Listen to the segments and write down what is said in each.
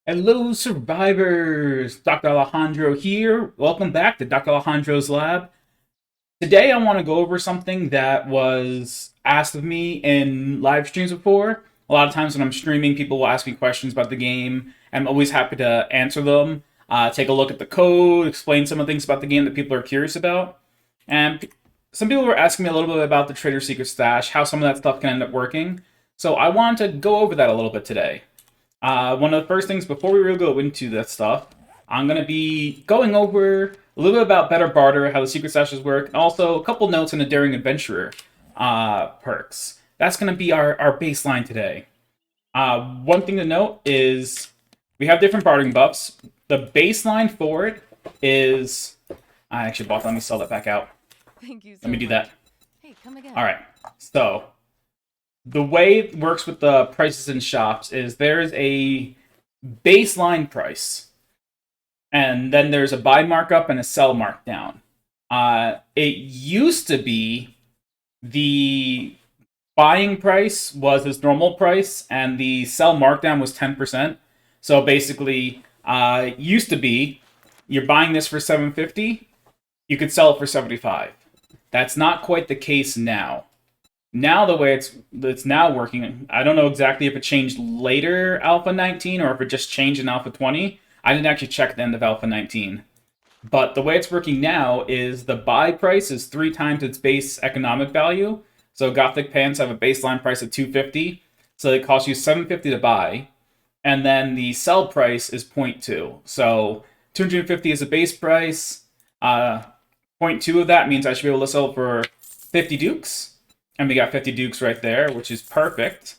Hello, survivors! Dr. Alejandro here. Welcome back to Dr. Alejandro's lab. Today, I want to go over something that was asked of me in live streams before. A lot of times when I'm streaming, people will ask me questions about the game. I'm always happy to answer them, take a look at the code, explain some of the things about the game that people are curious about. And some people were asking me a little bit about the Trader Secret Stash, how some of that stuff can end up working. So I want to go over that a little bit today. One of the first things before we really go into that stuff, I'm going to be going over a little bit about Better Barter, how the secret stashes work, and also a couple notes on the Daring Adventurer perks. That's going to be our baseline today. One thing to note is we have different bartering buffs. The baseline for it is... I actually bought that. Let me sell that back out. Thank you so Let me do much. that. Hey, come again. All right. So the way it works with the prices in shops is there is a baseline price, and then there's a buy markup and a sell markdown. It used to be the buying price was its normal price, and the sell markdown was 10%. So basically, used to be you're buying this for 750, you could sell it for 75. That's not quite the case now. Now the way it's now working, I don't know exactly if it changed later Alpha 19 or if it just changed in Alpha 20. I didn't actually check the end of Alpha 19. But the way it's working now is the buy price is 3 times its base economic value. So Gothic pants have a baseline price of 250, so it costs you 750 to buy, and then the sell price is point 0.2. So 250 is a base price. Point 0.2 of that means I should be able to sell it for 50 dukes, and we got 50 dukes right there, which is perfect.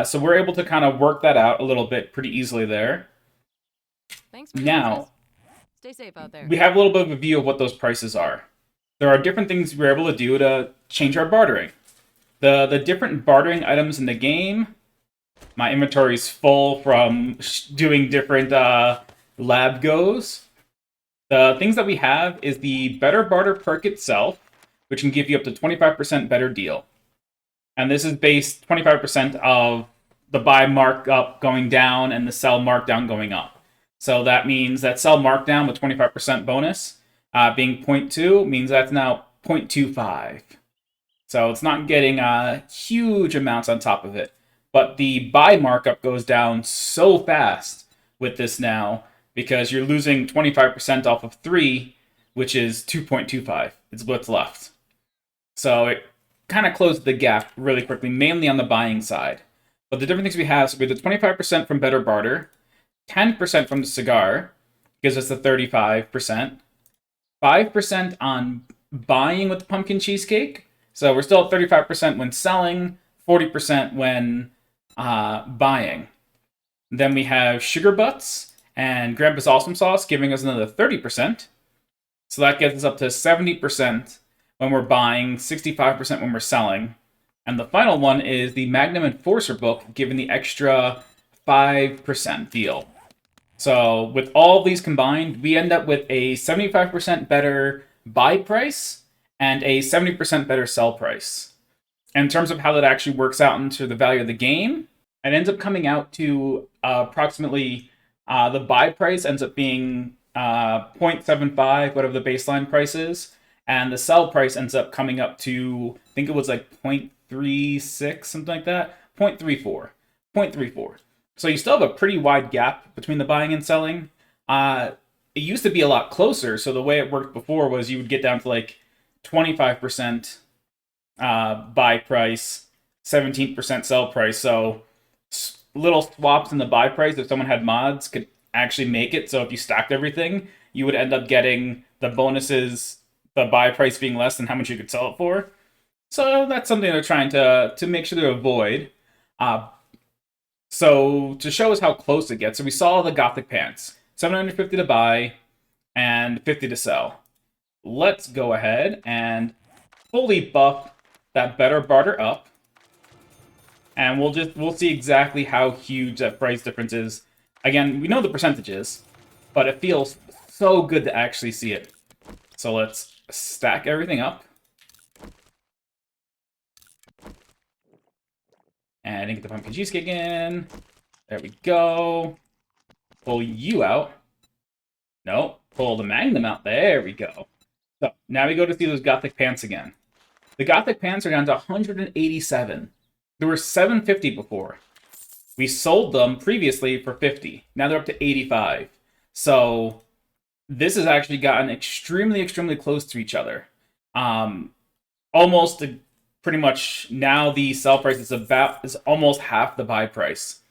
So we're able to kind of work that out a little bit pretty easily there. Thanks for the business. Now, Stay safe out there. we have a little bit of a view of what those prices are. There are different things we're able to do to change our bartering. The different bartering items in the game, my inventory is full from doing different lab goes. The things that we have is the Better Barter perk itself, which can give you up to 25% better deal. And this is based 25% of the buy markup going down and the sell markdown going up. So that means that sell markdown with 25% bonus being point 0.2 means that's now 0.25. So it's not getting huge amounts on top of it. But the buy markup goes down so fast with this now because you're losing 25% off of 3, which is 2.25. It's what's left. So it kind of closed the gap really quickly, mainly on the buying side. But the different things we have, so we have the 25% from Better Barter, 10% from the cigar, gives us the 35%, 5% on buying with the pumpkin cheesecake. So we're still at 35% when selling, 40% when buying. Then we have Sugar Butts and Grandpa's Awesome Sauce giving us another 30%. So that gets us up to 70% when we're buying, 65% when we're selling. And the final one is the Magnum Enforcer book, giving the extra 5% deal. So with all these combined, we end up with a 75% better buy price and a 70% better sell price. And in terms of how that actually works out into the value of the game, it ends up coming out to approximately the buy price ends up being 0.75, whatever the baseline price is, and the sell price ends up coming up to, I think it was like 0.36, something like that, 0.34. 0.34. So you still have a pretty wide gap between the buying and selling. It used to be a lot closer, so the way it worked before was you would get down to like 25% buy price, 17% sell price. So little swaps in the buy price, if someone had mods, could actually make it. So if you stacked everything, you would end up getting the bonuses, the buy price being less than how much you could sell it for. So that's something they're trying to make sure to avoid. So to show us how close it gets, so we saw the Gothic pants, 750 to buy and 50 to sell. Let's go ahead and fully buff that Better Barter up, and we'll see exactly how huge that price difference is. Again, we know the percentages, but it feels so good to actually see it. So let's stack everything up. And get the pumpkin cheesecake in. There we go. Pull you out. No, pull the Magnum out. There we go. So now we go to see those Gothic pants again. The Gothic pants are down to 187. There were 750 before. We sold them previously for 50. Now they're up to 85. So this has actually gotten extremely, extremely close to each other. Almost pretty much now the sell price is almost half the buy price.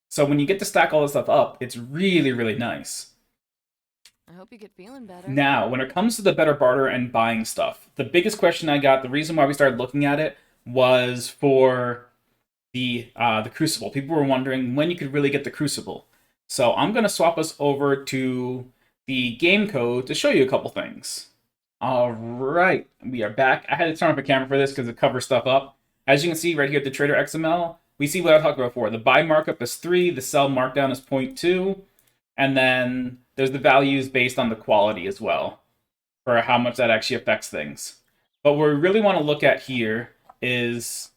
So when you get to stack all this stuff up, it's really, really nice. I hope you get feeling better. Now, when it comes to the better barter and buying stuff, the biggest question I got, the reason why we started looking at it, was for the Crucible. People were wondering when you could really get the Crucible. So I'm going to swap us over to the game code to show you a couple things. All right, we are back. I had to turn off the camera for this because it covers stuff up. As you can see right here at the Trader XML, we see what I talked about before. The buy markup is 3, the sell markdown is 0.2, and then there's the values based on the quality as well for how much that actually affects things. But what we really want to look at here is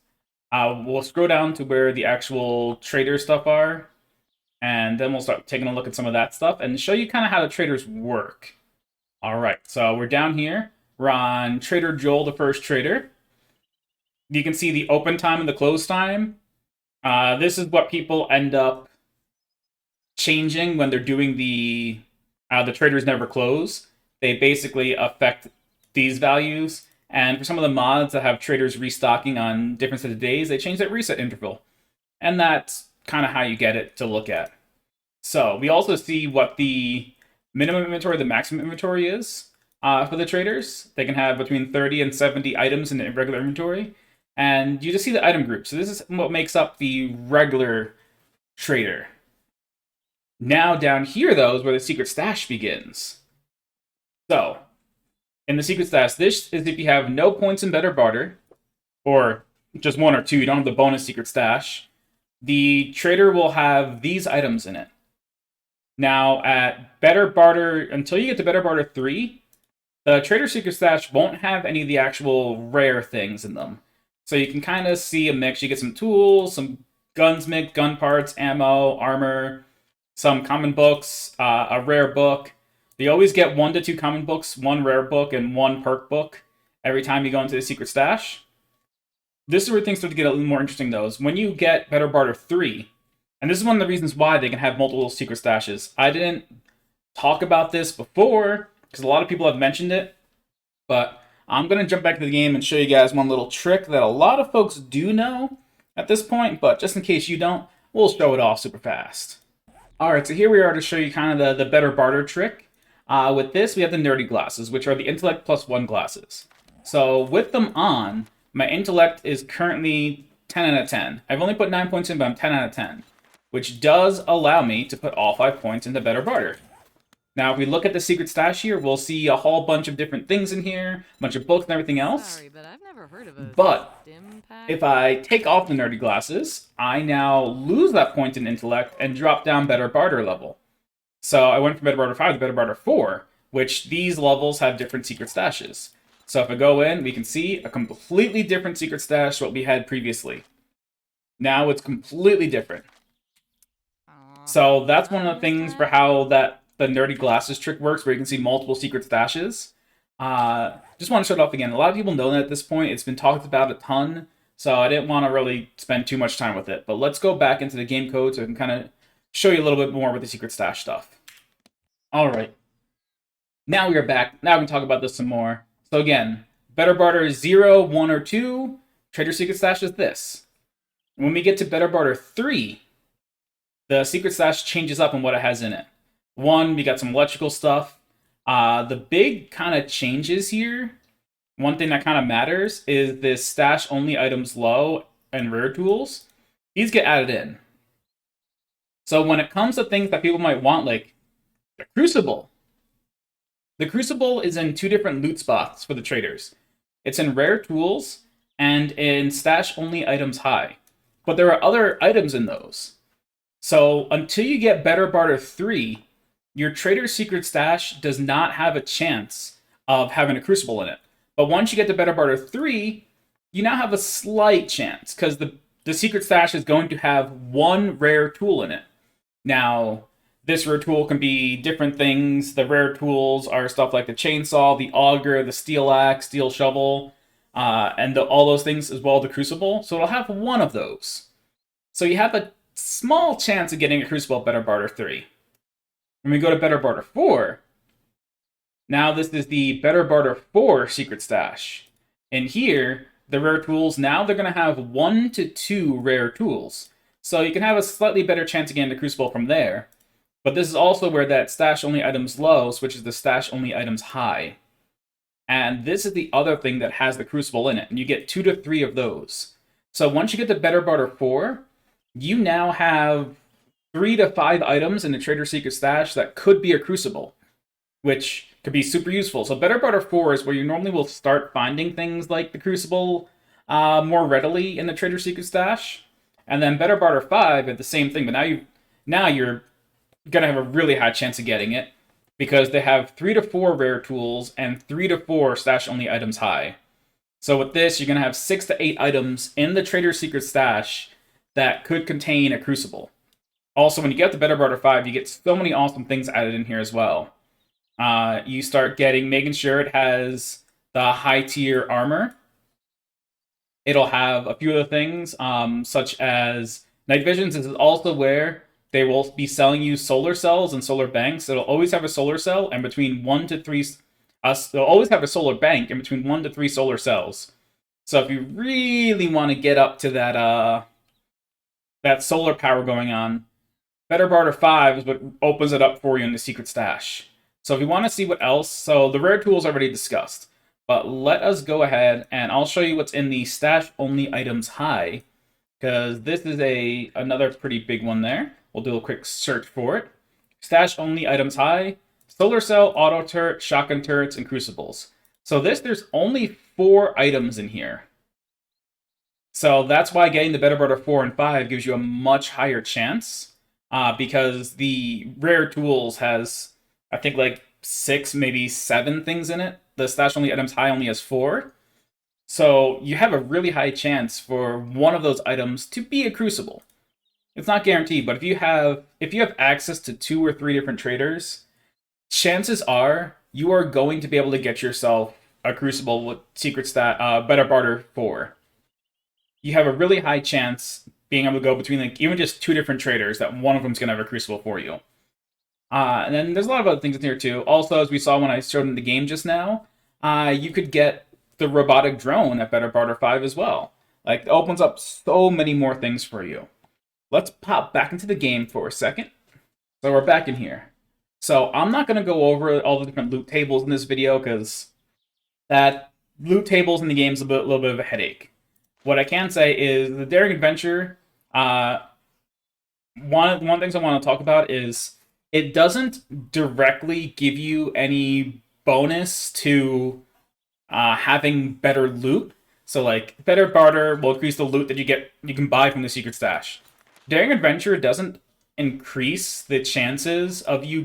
we'll scroll down to where the actual trader stuff are, and then we'll start taking a look at some of that stuff and show you kind of how the traders work. All right, so we're down here. We're on Trader Joel, the first trader. You can see the open time and the close time. This is what people end up changing when they're doing the traders never close. They basically affect these values. And for some of the mods that have traders restocking on different sets of days, they change that reset interval. And that's kind of how you get it to look at. So we also see what the minimum inventory, the maximum inventory is for the traders. They can have between 30 and 70 items in the regular inventory. And you just see the item group. So this is what makes up the regular trader. Now down here, though, is where the secret stash begins. So, in the secret stash, this is if you have no points in better barter, or just 1 or 2, you don't have the bonus secret stash, the trader will have these items in it. Now, at better barter, until you get to better barter 3, the trader secret stash won't have any of the actual rare things in them. So you can kind of see a mix. You get some tools, some gunsmith, gun parts, ammo, armor, some common books, a rare book. You always get 1 to 2 common books, 1 rare book, and 1 perk book every time you go into the secret stash. This is where things start to get a little more interesting, though, is when you get Better Barter 3, and this is one of the reasons why they can have multiple secret stashes. I didn't talk about this before, because a lot of people have mentioned it, but I'm going to jump back to the game and show you guys one little trick that a lot of folks do know at this point, but just in case you don't, we'll show it off super fast. Alright, so here we are to show you kind of the better barter trick. With this, we have the nerdy glasses, which are the intellect +1 glasses. So with them on, my intellect is currently 10 out of 10. I've only put 9 points in, but I'm 10 out of 10, which does allow me to put all 5 points into better barter. Now, if we look at the secret stash here, we'll see a whole bunch of different things in here, a bunch of books and everything else. Sorry, but I've never heard of a stim pack. If I take off the nerdy glasses, I now lose that point in intellect and drop down better barter level. So I went from better barter 5 to better barter 4, which these levels have different secret stashes. So if I go in, we can see a completely different secret stash to what we had previously. Now it's completely different. So that's one of the things for how the nerdy glasses trick works, where you can see multiple secret stashes. Just want to show it off again. A lot of people know that at this point. It's been talked about a ton, so I didn't want to really spend too much time with it. But let's go back into the game code so I can kind of show you a little bit more with the secret stash stuff. All right. Now we are back. Now we can talk about this some more. So again, better barter is 0, 1, or 2. Trader secret stash is this. When we get to better barter 3, the secret stash changes up on what it has in it. 1, we got some electrical stuff. The big kind of changes here, one thing that kind of matters, is this stash only items low and rare tools. These get added in. So when it comes to things that people might want, like the Crucible is in 2 different loot spots for the traders. It's in rare tools and in stash only items high. But there are other items in those. So until you get better barter 3, your trader's secret stash does not have a chance of having a Crucible in it. But once you get to better barter 3, you now have a slight chance, because the secret stash is going to have 1 rare tool in it. Now, This rare tool can be different things. The rare tools are stuff like the chainsaw, the auger, the steel axe, steel shovel, and all those things as well, the crucible. So it'll have one of those. So you have a small chance of getting a crucible at Better Barter 3. When we go to Better Barter 4, now this is the Better Barter 4 secret stash. And here, the rare tools, now they're going to have 1 to 2 rare tools. So you can have a slightly better chance of getting the crucible from there. But this is also where that stash only items low switches to stash only items high. And this is the other thing that has the crucible in it. And you get 2 to 3 of those. So once you get to Better Barter 4, you now have 3 to 5 items in the Trader Secret stash that could be a crucible, which could be super useful. So Better Barter 4 is where you normally will start finding things like the crucible more readily in the Trader Secret stash. And then Better Barter 5 is the same thing, but now you're gonna have a really high chance of getting it because they have 3 to 4 rare tools and 3 to 4 stash only items high. So with this, you're gonna have 6 to 8 items in the Trader Secret stash that could contain a crucible. Also, when you get the Better Barter 5, you get so many awesome things added in here as well. You start making sure it has the high tier armor. It'll have a few other things, such as Night Visions is also where they will be selling you solar cells and solar banks. It'll always have a solar cell and between 1 to 3. They'll always have a solar bank in between 1 to 3 solar cells. So if you really want to get up to that solar power going on, Better Barter 5 is what opens it up for you in the secret stash. So if you want to see what else, so the rare tools already discussed. But let us go ahead and I'll show you what's in the stash only items high, because this is another pretty big one there. We'll do a quick search for it. Stash only items high, solar cell, auto turret, shotgun turrets, and crucibles. So there's only 4 items in here. So that's why getting the Better Barter 4 and 5 gives you a much higher chance, because the rare tools has, I think, like 6, maybe 7 things in it. The stash only items high only has 4. So you have a really high chance for one of those items to be a crucible. It's not guaranteed, but if you have access to 2 or 3 different traders, chances are you are going to be able to get yourself a crucible with Better Barter 4. You have a really high chance being able to go between like even just 2 different traders that one of them's going to have a crucible for you. And then there's a lot of other things in here too. Also, as we saw when I showed in the game just now, you could get the robotic drone at Better Barter 5 as well. Like, it opens up so many more things for you. Let's pop back into the game for a second. So we're back in here. So I'm not going to go over all the different loot tables in this video because that loot tables in the game is a little bit of a headache. What I can say is the Daring Adventure, one of the things I want to talk about is it doesn't directly give you any bonus to having better loot. So like Better Barter will increase the loot that you can buy from the secret stash. Daring Adventure doesn't increase the chances of you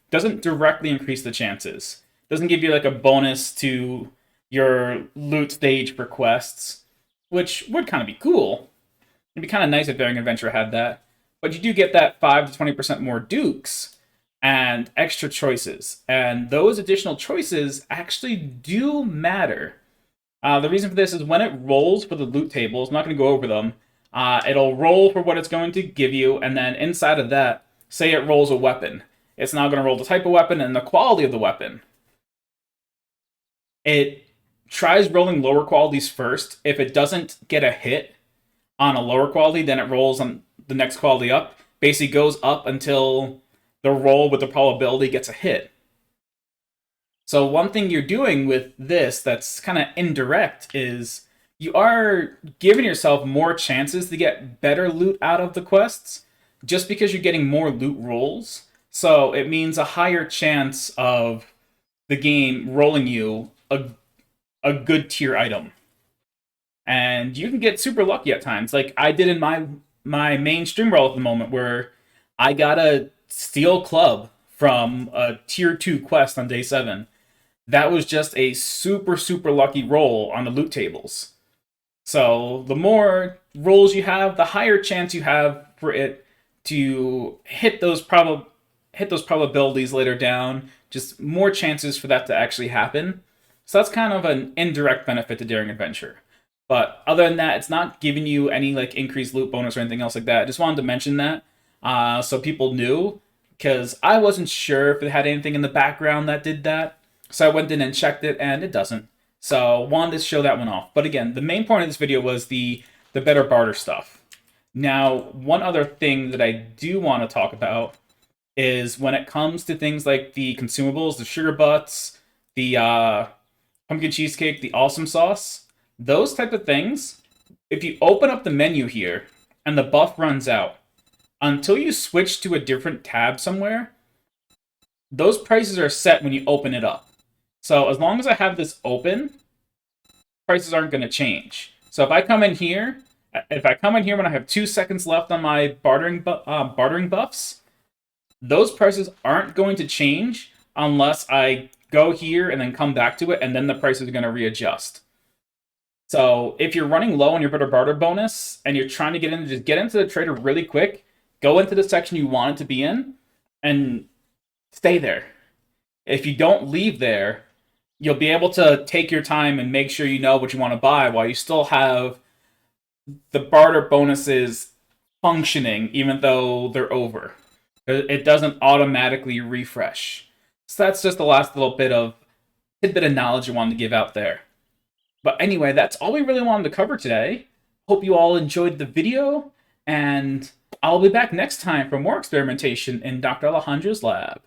doesn't directly increase the chances. Doesn't give you like a bonus to your loot stage for quests, which would kind of be cool. It'd be kind of nice if Daring Adventure had that. But you do get that 5 to 20% more dukes and extra choices. And those additional choices actually do matter. The reason for this is when it rolls for the loot tables, I'm not going to go over them, it'll roll for what it's going to give you, and then inside of that, say it rolls a weapon. It's now going to roll the type of weapon and the quality of the weapon. It tries rolling lower qualities first. If it doesn't get a hit on a lower quality, then it rolls on the next quality up. Basically goes up until the roll with the probability gets a hit. So one thing you're doing with this that's kind of indirect is you are giving yourself more chances to get better loot out of the quests just because you're getting more loot rolls. So it means a higher chance of the game rolling you a good tier item. And you can get super lucky at times. Like I did in my main stream roll at the moment where I got a steel club from a tier 2 quest on day 7. That was just a super, super lucky roll on the loot tables. So the more rolls you have, the higher chance you have for it to hit those hit those probabilities later down, just more chances for that to actually happen. So that's kind of an indirect benefit to Daring Adventure. But other than that, it's not giving you any like increased loot bonus or anything else like that. I just wanted to mention that so people knew, because I wasn't sure if it had anything in the background that did that. So I went in and checked it, and it doesn't. So wanted to show that one off. But again, the main point of this video was the better barter stuff. Now, one other thing that I do want to talk about is when it comes to things like the consumables, the sugar butts, the pumpkin cheesecake, the awesome sauce, those type of things, if you open up the menu here and the buff runs out, until you switch to a different tab somewhere, those prices are set when you open it up. So as long as I have this open, prices aren't going to change. So if I come in here, when I have 2 seconds left on my bartering buffs, those prices aren't going to change unless I go here and then come back to it, and then the prices are going to readjust. So if you're running low on your better barter bonus and you're trying to just get into the trader really quick, go into the section you want it to be in and stay there. If you don't leave there, you'll be able to take your time and make sure you know what you want to buy while you still have the barter bonuses functioning, even though they're over. It doesn't automatically refresh. So that's just the last little tidbit of knowledge I wanted to give out there. But anyway, that's all we really wanted to cover today. Hope you all enjoyed the video, and I'll be back next time for more experimentation in Dr. Alejandro's lab.